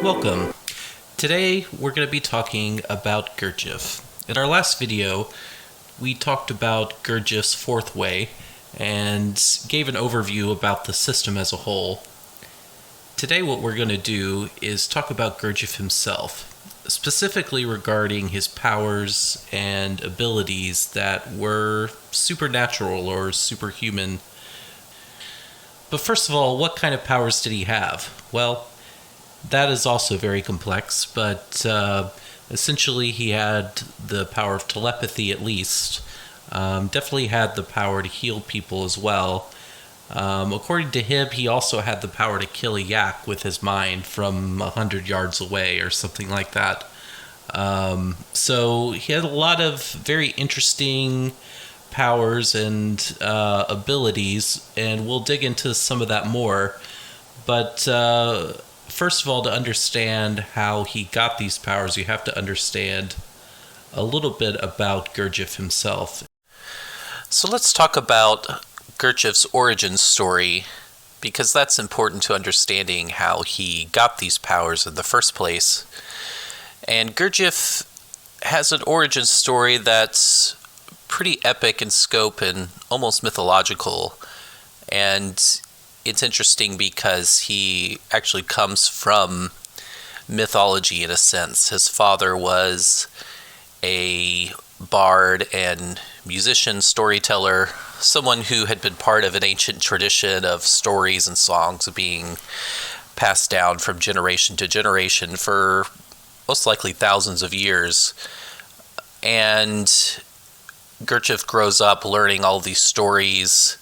Welcome. Today we're going to be talking about Gurdjieff. In our last video, we talked about Gurdjieff's fourth way and gave an overview about the system as a whole. Today what we're going to do is talk about Gurdjieff himself, specifically regarding his powers and abilities that were supernatural or superhuman. But first of all, what kind of powers did he have? Well, that is also very complex, but essentially he had the power of telepathy at least. Definitely had the power to heal people as well. According to him, he also had the power to kill a yak with his mind from 100 yards away or something like that. So he had a lot of very interesting powers and abilities, and we'll dig into some of that more. But first of all, to understand how he got these powers, you have to understand a little bit about Gurdjieff himself. So let's talk about Gurdjieff's origin story, because that's important to understanding how he got these powers in the first place. And Gurdjieff has an origin story that's pretty epic in scope and almost mythological. And it's interesting because he actually comes from mythology in a sense. His father was a bard and musician, storyteller, someone who had been part of an ancient tradition of stories and songs being passed down from generation to generation for most likely thousands of years. And Gurdjieff grows up learning all these stories.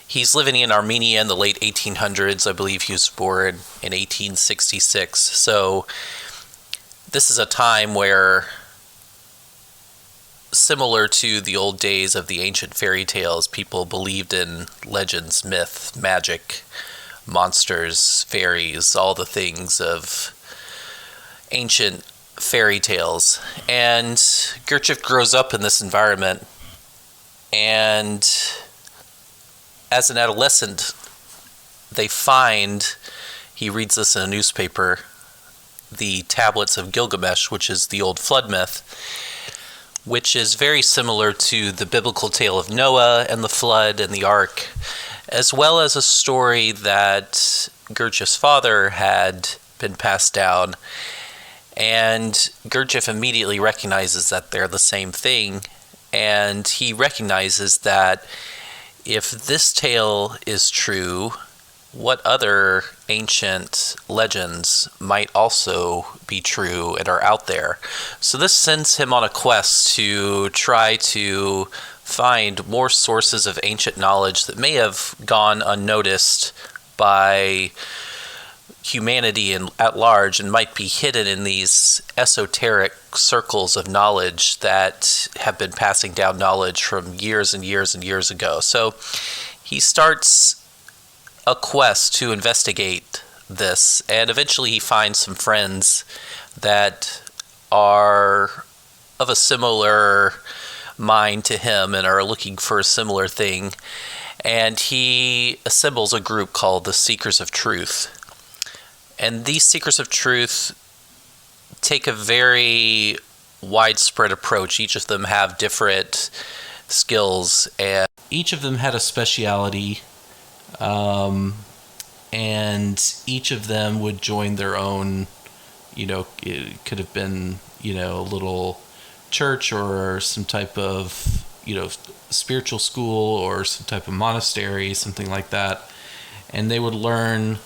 He's living in Armenia in the late 1800s. I believe he was born in 1866. So this is a time where, similar to the old days of the ancient fairy tales, people believed in legends, myth, magic, monsters, fairies, all the things of ancient fairy tales. And Gurdjieff grows up in this environment, and as an adolescent, he reads this in a newspaper, the Tablets of Gilgamesh, which is the old flood myth, which is very similar to the biblical tale of Noah and the flood and the ark, as well as a story that Gurdjieff's father had been passed down. And Gurdjieff immediately recognizes that they're the same thing, and he recognizes that if this tale is true, what other ancient legends might also be true and are out there? So this sends him on a quest to try to find more sources of ancient knowledge that may have gone unnoticed by humanity at large and might be hidden in these esoteric circles of knowledge that have been passing down knowledge from years and years and years ago. So he starts a quest to investigate this, and eventually he finds some friends that are of a similar mind to him and are looking for a similar thing, and he assembles a group called the Seekers of Truth. And these Seekers of Truth take a very widespread approach. Each of them have different skills, and each of them had a speciality, and each of them would join their own, it could have been, a little church or some type of, spiritual school or some type of monastery, something like that. And they would learn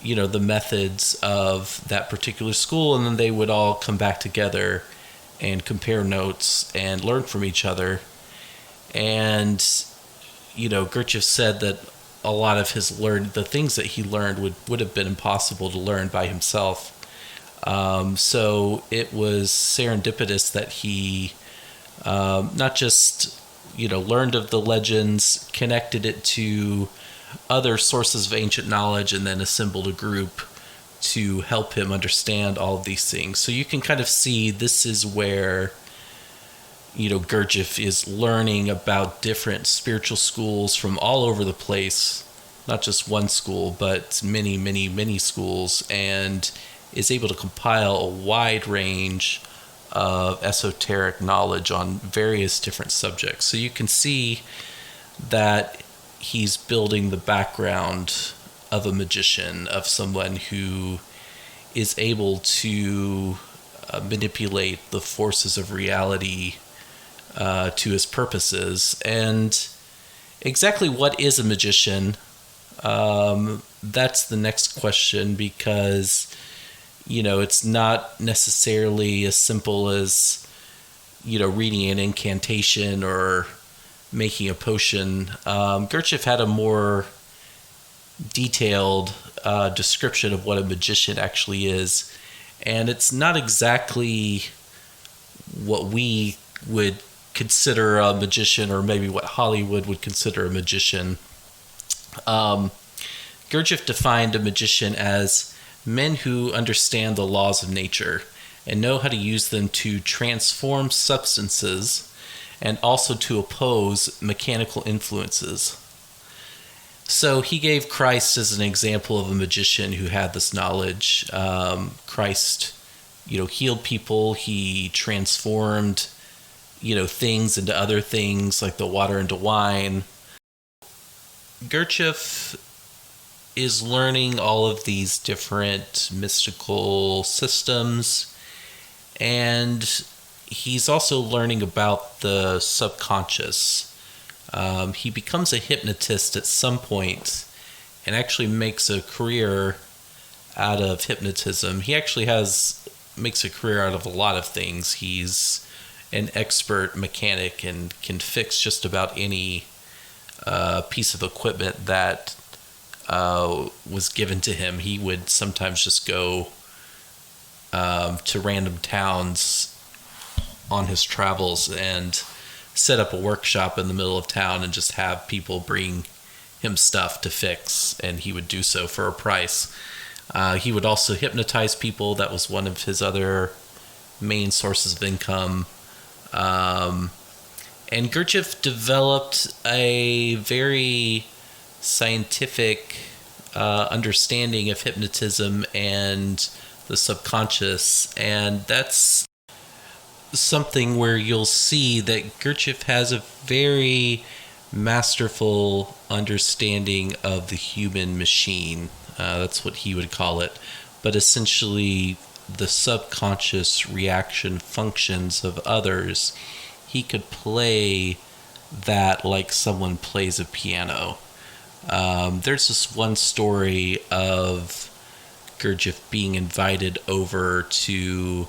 the methods of that particular school, and then they would all come back together and compare notes and learn from each other. And Gurdjieff said that a lot of the things that he learned would have been impossible to learn by himself. So it was serendipitous that he not just learned of the legends, connected it to other sources of ancient knowledge, and then assembled a group to help him understand all of these things. So you can kind of see this is where Gurdjieff is learning about different spiritual schools from all over the place not just one school, but many, many, many schools, and is able to compile a wide range of esoteric knowledge on various different subjects. So you can see that he's building the background of a magician, of someone who is able to manipulate the forces of reality to his purposes. And exactly what is a magician? That's the next question, because, it's not necessarily as simple as, reading an incantation or making a potion. Gurdjieff had a more detailed description of what a magician actually is. And it's not exactly what we would consider a magician, or maybe what Hollywood would consider a magician. Gurdjieff defined a magician as men who understand the laws of nature and know how to use them to transform substances and also to oppose mechanical influences. So he gave Christ as an example of a magician who had this knowledge. Christ, healed people. He transformed, things into other things, like the water into wine. Gurdjieff is learning all of these different mystical systems, and he's also learning about the subconscious. He becomes a hypnotist at some point and actually makes a career out of hypnotism. He actually makes a career out of a lot of things. He's an expert mechanic and can fix just about any piece of equipment that was given to him. He would sometimes just go to random towns on his travels and set up a workshop in the middle of town and just have people bring him stuff to fix, and he would do so for a price. He would also hypnotize people. That was one of his other main sources of income. And Gurdjieff developed a very scientific understanding of hypnotism and the subconscious, and that's something where you'll see that Gurdjieff has a very masterful understanding of the human machine. That's what he would call it. But essentially, the subconscious reaction functions of others, he could play that like someone plays a piano. There's this one story of Gurdjieff being invited over to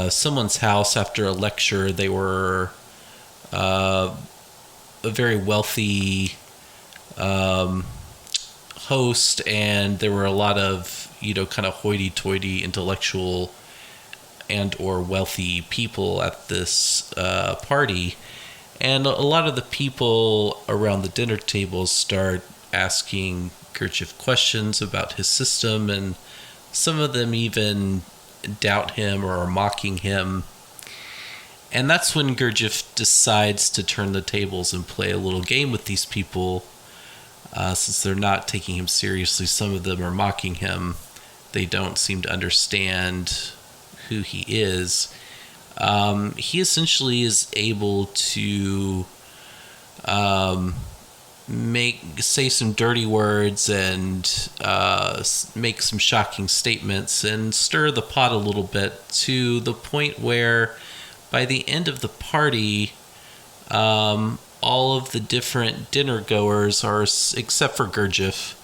someone's house after a lecture. They were a very wealthy host, and there were a lot of, kind of hoity-toity intellectual and or wealthy people at this party. And a lot of the people around the dinner table start asking Gurdjieff questions about his system, and some of them even doubt him or are mocking him. And that's when Gurdjieff decides to turn the tables and play a little game with these people. Since they're not taking him seriously, some of them are mocking him. They don't seem to understand who he is. He essentially is able to say some dirty words and make some shocking statements and stir the pot a little bit, to the point where by the end of the party, all of the different dinner goers are, except for Gurdjieff,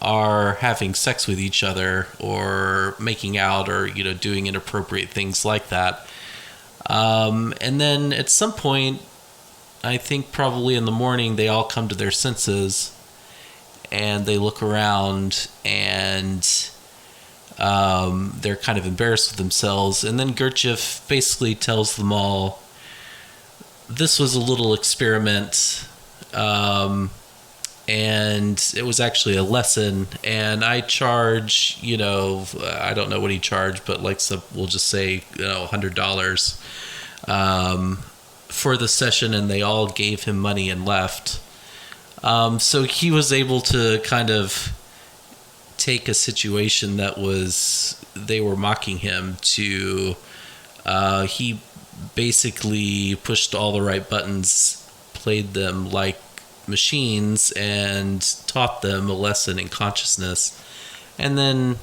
are having sex with each other or making out or doing inappropriate things like that. And then at some point, I think probably in the morning, they all come to their senses and they look around and they're kind of embarrassed with themselves. And then Gurdjieff basically tells them all, this was a little experiment, and it was actually a lesson, and I charge, I don't know what he charged, but we'll just say, $100 for the session, and they all gave him money and left. So he was able to kind of take a situation that they were mocking him to, he basically pushed all the right buttons, played them like machines, and taught them a lesson in consciousness, and then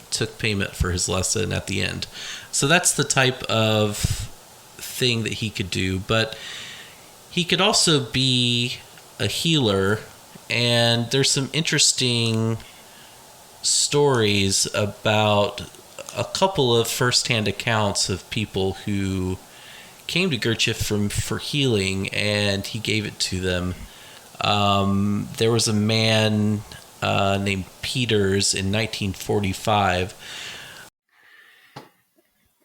took payment for his lesson at the end. So that's the type of thing that he could do. But he could also be a healer, and there's some interesting stories about a couple of first-hand accounts of people who came to Gurdjieff for healing, and he gave it to them. There was a man named Peters in 1945.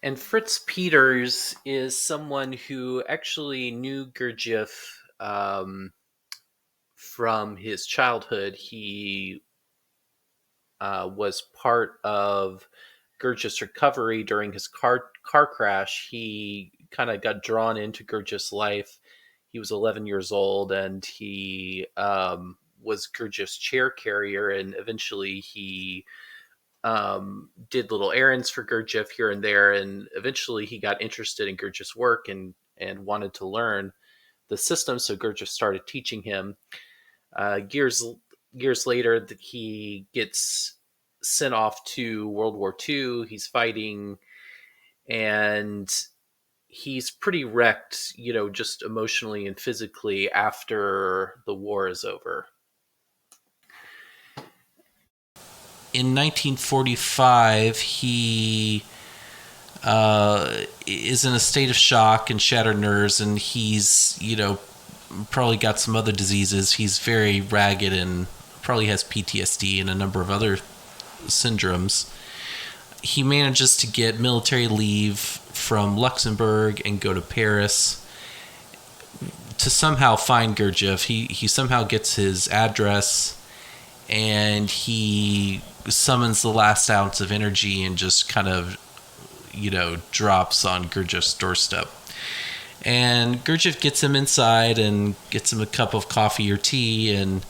And Fritz Peters is someone who actually knew Gurdjieff from his childhood. He was part of Gurdjieff's recovery during his car crash. He kind of got drawn into Gurdjieff's life. He was 11 years old, and he was Gurdjieff's chair carrier, and eventually he did little errands for Gurdjieff here and there, and eventually he got interested in Gurdjieff's work and wanted to learn the system, so Gurdjieff started teaching him. Years later, he gets sent off to World War II. He's fighting, and he's pretty wrecked, just emotionally and physically after the war is over. In 1945, he is in a state of shock and shattered nerves, and he's, probably got some other diseases. He's very ragged and probably has PTSD and a number of other syndromes. He manages to get military leave from Luxembourg and go to Paris to somehow find Gurdjieff. He somehow gets his address, and he summons the last ounce of energy and just kind of, drops on Gurdjieff's doorstep. And Gurdjieff gets him inside and gets him a cup of coffee or tea, and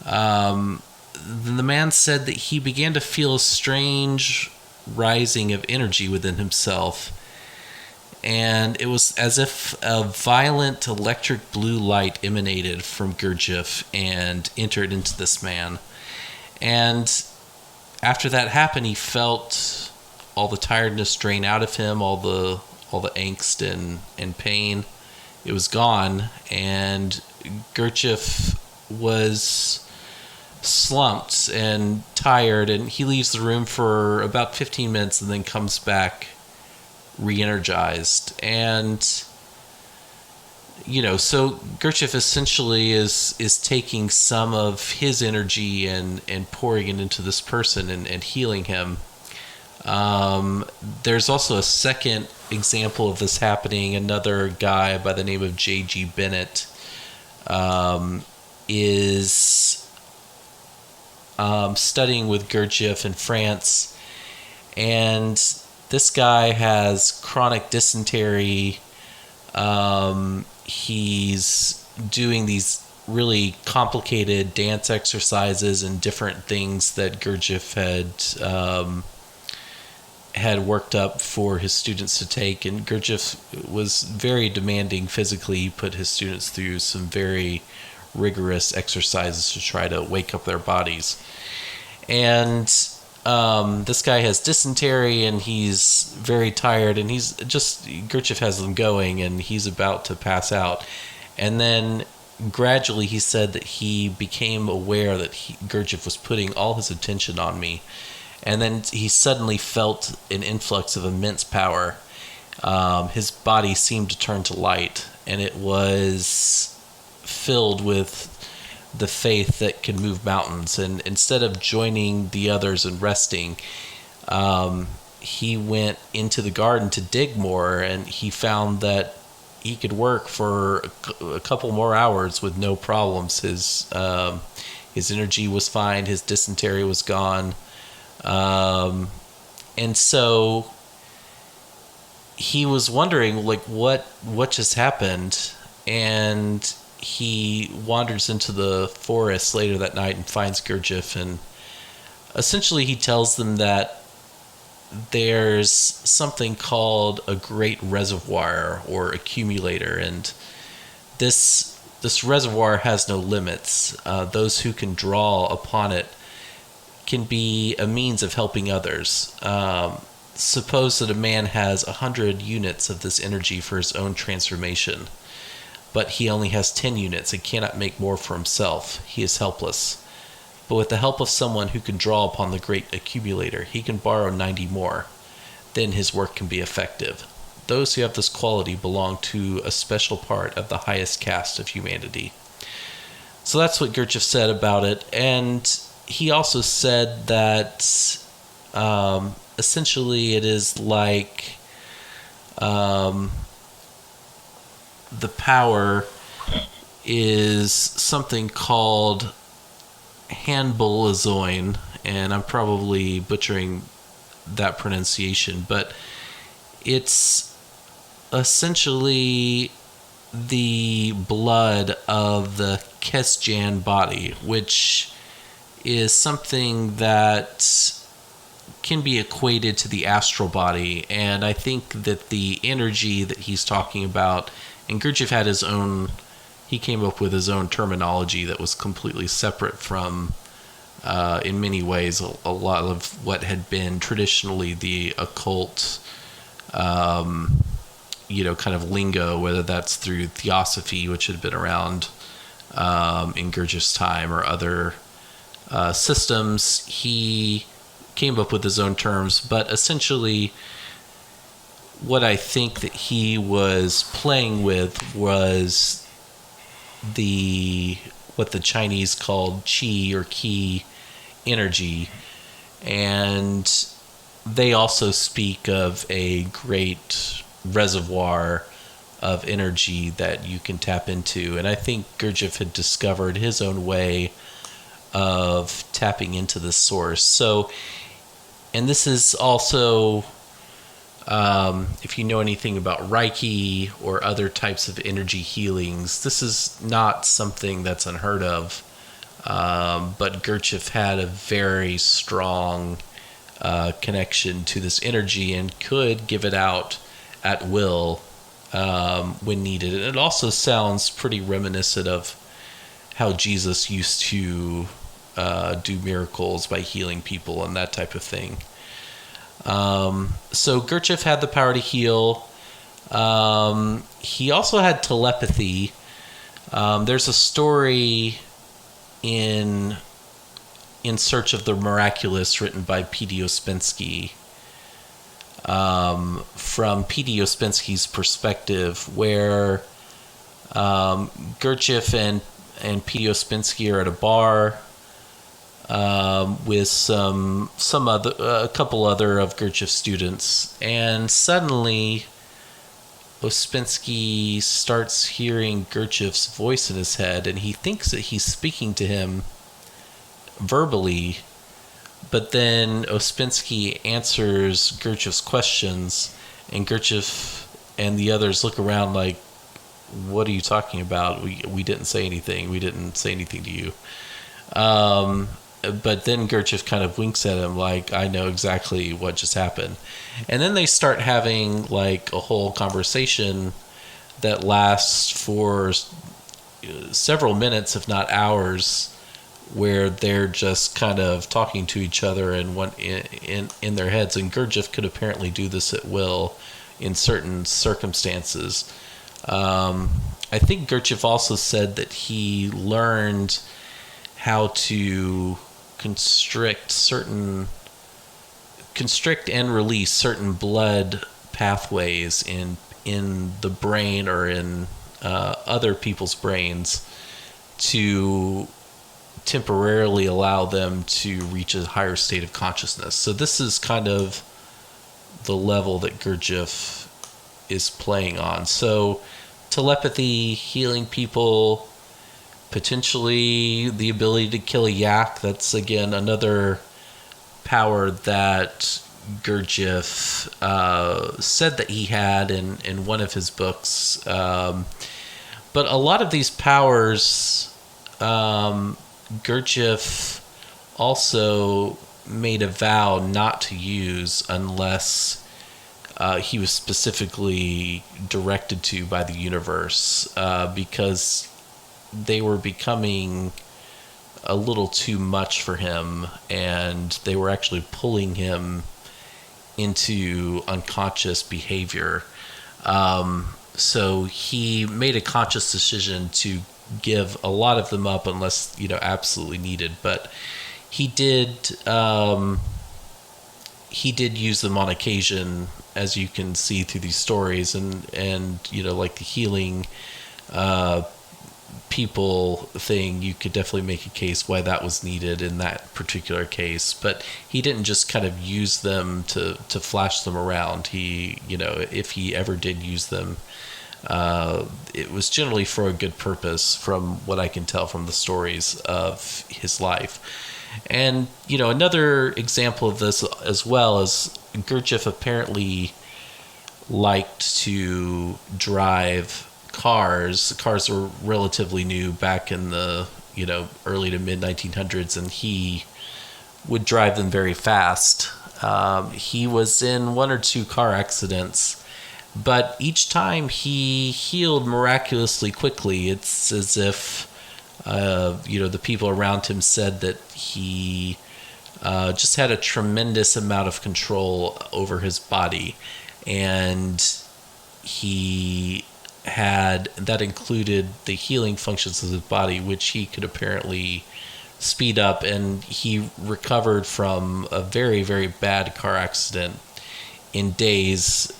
the man said that he began to feel a strange rising of energy within himself, and it was as if a violent electric blue light emanated from Gurdjieff and entered into this man. And after that happened, he felt all the tiredness drain out of him, all the angst and pain. It was gone, and Gurdjieff was slumped and tired, and he leaves the room for about 15 minutes and then comes back re-energized. And so Gurdjieff essentially is taking some of his energy and pouring it into this person and healing him. There's also a second example of this happening. Another guy by the name of J.G. Bennett is studying with Gurdjieff in France, and this guy has chronic dysentery. He's doing these really complicated dance exercises and different things that Gurdjieff had worked up for his students to take, and Gurdjieff was very demanding physically. He put his students through some very rigorous exercises to try to wake up their bodies. And this guy has dysentery, and he's very tired, and Gurdjieff has them going, and he's about to pass out. And then gradually he said that he became aware that Gurdjieff was putting all his attention on me. And then he suddenly felt an influx of immense power. His body seemed to turn to light, and it was filled with the faith that can move mountains. And instead of joining the others and resting, he went into the garden to dig more, and he found that he could work for a couple more hours with no problems. His energy was fine. His dysentery was gone. And so he was wondering, what just happened? And he wanders into the forest later that night and finds Gurdjieff, and essentially he tells them that there's something called a great reservoir or accumulator, and this reservoir has no limits. Those who can draw upon it can be a means of helping others. Suppose that a man has 100 units of this energy for his own transformation, but he only has 10 units and cannot make more for himself. He is helpless. But with the help of someone who can draw upon the great accumulator, he can borrow 90 more. Then his work can be effective. Those who have this quality belong to a special part of the highest caste of humanity. So that's what Gurdjieff said about it. And he also said that essentially it is like the power is something called Hanbolazoin, and I'm probably butchering that pronunciation, but it's essentially the blood of the Kesjan body, which is something that can be equated to the astral body. And I think that the energy that he's talking about, and Gurdjieff had his own, he came up with his own terminology that was completely separate from, in many ways, a lot of what had been traditionally the occult, kind of lingo, whether that's through theosophy, which had been around in Gurdjieff's time, or other systems. He came up with his own terms, but essentially what I think that he was playing with was what the Chinese called qi or qi energy, and they also speak of a great reservoir of energy that you can tap into. And I think Gurdjieff had discovered his own way of tapping into the source. So, and this is also, if you know anything about Reiki or other types of energy healings, this is not something that's unheard of. But Gurdjieff had a very strong connection to this energy and could give it out at will when needed. And it also sounds pretty reminiscent of how Jesus used to do miracles by healing people and that type of thing. So Gurdjieff had the power to heal. He also had telepathy. There's a story in Search of the Miraculous written by P.D. Ouspensky, from P.D. Ouspensky's perspective, where Gurdjieff and P.D. Ouspensky are at a bar with a couple other of Gurdjieff's students, and suddenly Ouspensky starts hearing Gurdjieff's voice in his head, and he thinks that he's speaking to him verbally, but then Ouspensky answers Gurdjieff's questions, and Gurdjieff and the others look around like, what are you talking about? We didn't say anything. We didn't say anything to you. But then Gurdjieff kind of winks at him like, I know exactly what just happened. And then they start having like a whole conversation that lasts for several minutes, if not hours, where they're just kind of talking to each other in their heads. And Gurdjieff could apparently do this at will in certain circumstances. I think Gurdjieff also said that he learned how to constrict and release certain blood pathways in the brain or in other people's brains to temporarily allow them to reach a higher state of consciousness. So this is kind of the level that Gurdjieff is playing on. So telepathy, healing people, potentially the ability to kill a yak. That's, again, another power that Gurdjieff said that he had in one of his books. But But a lot of these powers, Gurdjieff also made a vow not to use unless he was specifically directed to by the universe, because they were becoming a little too much for him, and they were actually pulling him into unconscious behavior. So he made a conscious decision to give a lot of them up unless, absolutely needed. But he did use them on occasion, as you can see through these stories, and like the healing people thing, you could definitely make a case why that was needed in that particular case. But he didn't just kind of use them to flash them around. He, if he ever did use them, it was generally for a good purpose, from what I can tell from the stories of his life. And, another example of this as well is Gurdjieff apparently liked to drive cars. Cars were relatively new back in the, early to mid 1900s, and he would drive them very fast. He was in 1 or 2 car accidents, but each time he healed miraculously quickly. It's as if, the people around him said that he just had a tremendous amount of control over his body, and that included the healing functions of his body, which he could apparently speed up. And he recovered from a very, very bad car accident in days,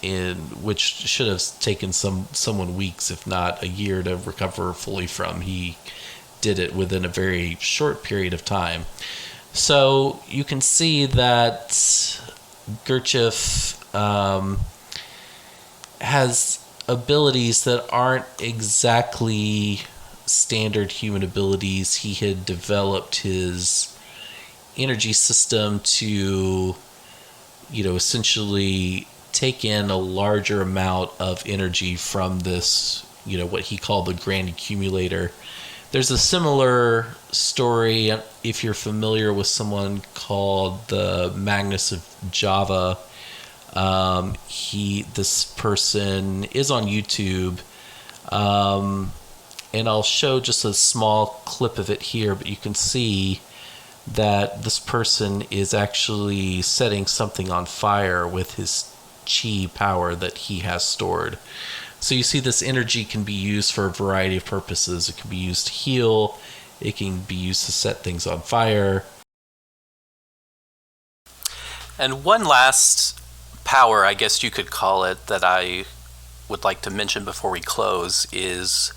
which should have taken someone weeks, if not a year, to recover fully from. He did it within a very short period of time. So you can see that Gurdjieff has abilities that aren't exactly standard human abilities. He had developed his energy system to, essentially take in a larger amount of energy from this, what he called the grand accumulator. There's a similar story, if you're familiar with someone called the Magnus of Java. This person is on YouTube, and I'll show just a small clip of it here, but you can see that this person is actually setting something on fire with his chi power that he has stored. So you see, this energy can be used for a variety of purposes. It can be used to heal. It can be used to set things on fire. And one last power, I guess you could call it, that I would like to mention before we close is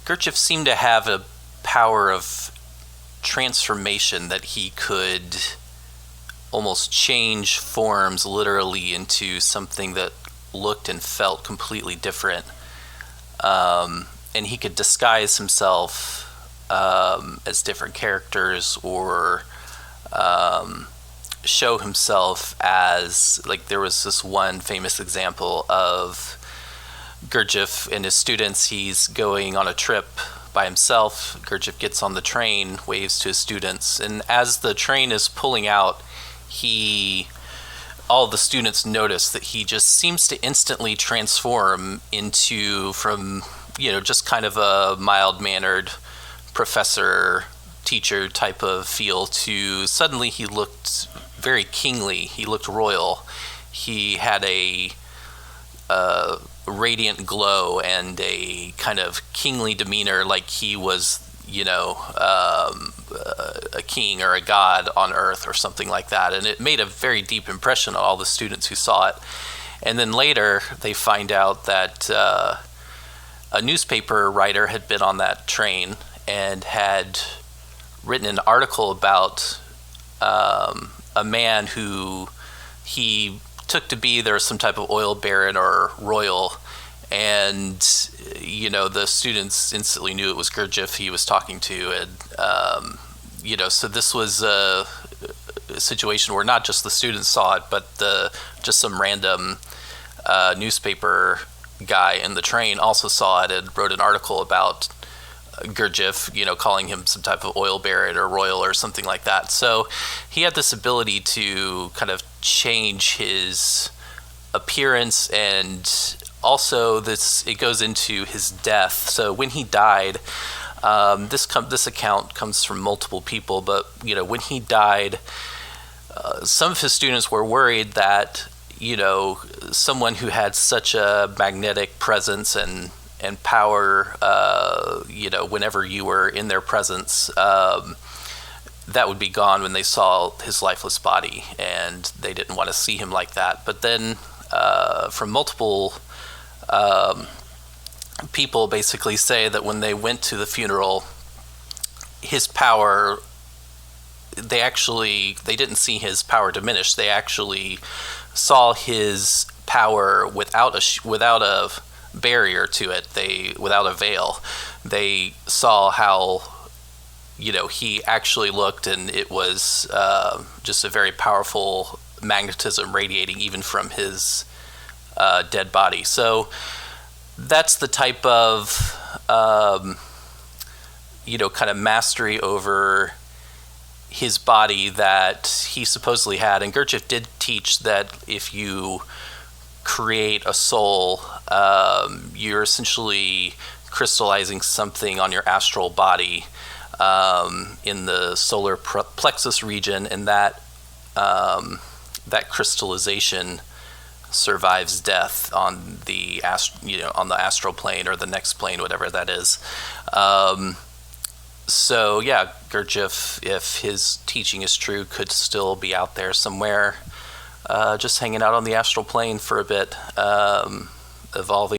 Gurdjieff seemed to have a power of transformation, that he could almost change forms literally into something that looked and felt completely different. And he could disguise himself as different characters, or show himself as, like, there was this one famous example of Gurdjieff and his students. He's going on a trip by himself. Gurdjieff gets on the train, waves to his students, and as the train is pulling out, all the students notice that he just seems to instantly transform from just kind of a mild-mannered professor, teacher type of feel, to suddenly he looked very kingly. He looked royal. He had a radiant glow and a kind of kingly demeanor, like he was, a king or a god on earth or something like that. And it made a very deep impression on all the students who saw it. And then later they find out that a newspaper writer had been on that train and had written an article about a man who he took to be there some type of oil baron or royal, and the students instantly knew it was Gurdjieff he was talking to. And so this was a situation where not just the students saw it, but just some random newspaper guy in the train also saw it and wrote an article about Gurdjieff, calling him some type of oil baron or royal or something like that. So he had this ability to kind of change his appearance, and also it goes into his death. So when he died, this account comes from multiple people, but when he died, some of his students were worried that someone who had such a magnetic presence and power, whenever you were in their presence, that would be gone when they saw his lifeless body, and they didn't want to see him like that. But then from multiple people basically say that when they went to the funeral, his power, they didn't see his power diminish. They actually saw his power without a barrier to it. Without a veil, they saw how he actually looked, and it was just a very powerful magnetism radiating even from his dead body. So that's the type of kind of mastery over his body that he supposedly had. And Gurdjieff did teach that if you create a soul, you're essentially crystallizing something on your astral body in the solar plexus region, and that crystallization survives death on the astral plane or the next plane, whatever that is. So yeah, Gurdjieff, if his teaching is true, could still be out there somewhere, just hanging out on the astral plane for a bit, evolving